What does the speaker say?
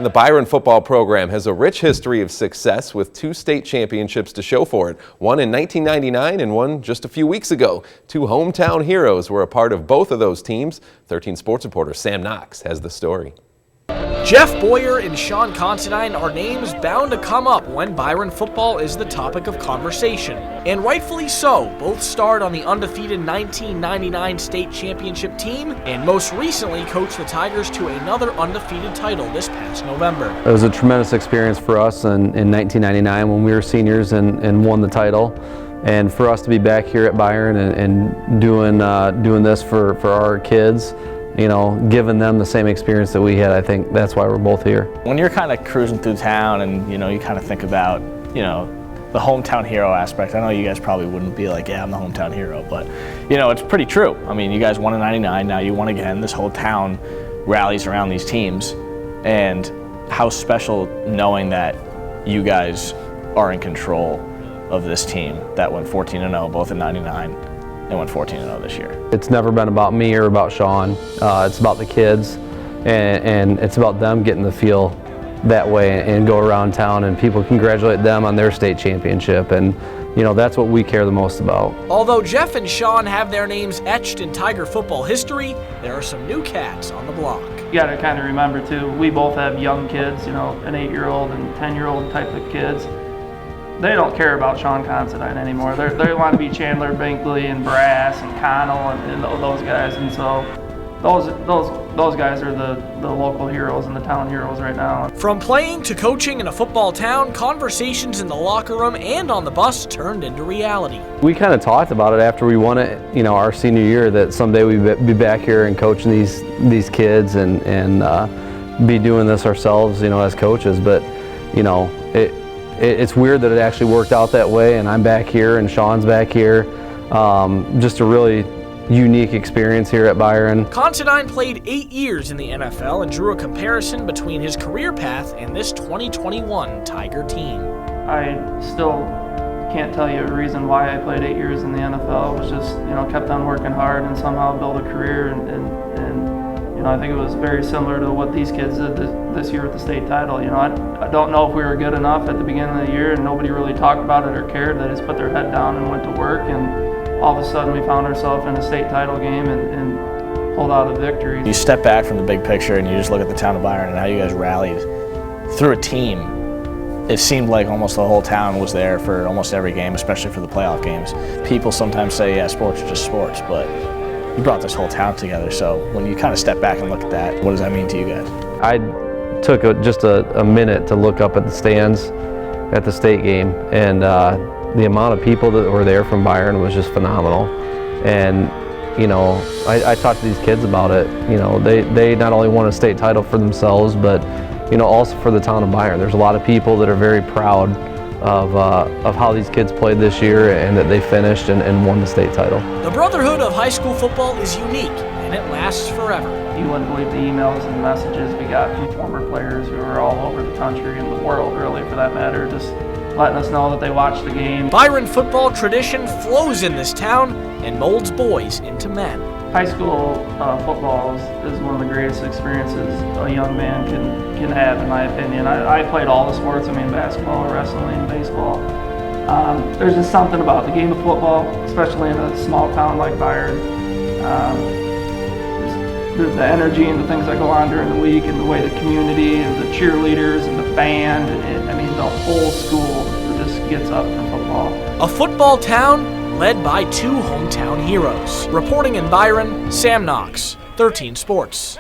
The Byron football program has a rich history of success with 2 state championships to show for it, one in 1999 and one just a few weeks ago. 2 hometown heroes were a part of both of those teams. 13 Sports reporter Sam Knox has the story. Jeff Boyer and Sean Considine are names bound to come up when Byron football is the topic of conversation. And rightfully so, both starred on the undefeated 1999 state championship team and most recently coached the Tigers to another undefeated title this past November. It was a tremendous experience for us in 1999 when we were seniors and won the title. And for us to be back here at Byron and doing this for our kids, you know, giving them the same experience that we had, I think that's why we're both here. When you're kind of cruising through town and, you know, you kind of think about, you know, the hometown hero aspect. I know you guys probably wouldn't be like, yeah, I'm the hometown hero, but, you know, it's pretty true. I mean, you guys won in '99, now you won again. This whole town rallies around these teams. And how special knowing that you guys are in control of this team that went 14-0 both in '99 and went 14-0 this year. It's never been about me or about Sean. It's about the kids, and it's about them getting to feel that way and go around town and people congratulate them on their state championship. And you know, that's what we care the most about. Although Jeff and Sean have their names etched in Tiger football history, there are some new cats on the block. You got to kind of remember too, we both have young kids, you know, an 8-year-old and 10-year-old type of kids. They don't care about Sean Considine anymore. They want to be Chandler Binkley and Brass and Connell and those guys. And so those guys are the local heroes and the town heroes right now. From playing to coaching in a football town, conversations in the locker room and on the bus turned into reality. We kind of talked about it after we won it, you know, our senior year, that someday we'd be back here and coaching these kids and be doing this ourselves, you know, as coaches. But you know, it's weird that it actually worked out that way, and I'm back here and Sean's back here. Just a really unique experience here at Byron. Considine played 8 years in the NFL and drew a comparison between his career path and this 2021 Tiger team. I still can't tell you a reason why I played 8 years in the NFL. It was just, you know, kept on working hard and somehow built a career, and you know, I think it was very similar to what these kids did this year with the state title. You know, I don't know if we were good enough at the beginning of the year and nobody really talked about it or cared. They just put their head down and went to work, and all of a sudden we found ourselves in a state title game and pulled out a victory. You step back from the big picture and you just look at the town of Byron and how you guys rallied through a team. It seemed like almost the whole town was there for almost every game, especially for the playoff games. People sometimes say, yeah, sports are just sports, but you brought this whole town together. So when you kind of step back and look at that, what does that mean to you guys? I took just a minute to look up at the stands at the state game, and the amount of people that were there from Byron was just phenomenal. And you know, I talked to these kids about it. You know, they not only won a state title for themselves, but you know, also for the town of Byron. There's a lot of people that are very proud of how these kids played this year and that they finished and won the state title. The brotherhood of high school football is unique, and it lasts forever. You wouldn't believe the emails and messages we got from former players who are all over the country and the world, really, for that matter, just letting us know that they watched the game. Byron football tradition flows in this town and molds boys into men. High school football is one of the greatest experiences a young man can have, in my opinion. I played all the sports. I mean, basketball, wrestling, baseball. There's just something about the game of football, especially in a small town like Byron. The energy and the things that go on during the week, and the way the community and the cheerleaders and the band, I mean, the whole school just gets up for football. A football town led by 2 hometown heroes. Reporting in Byron, Sam Knox, 13 Sports.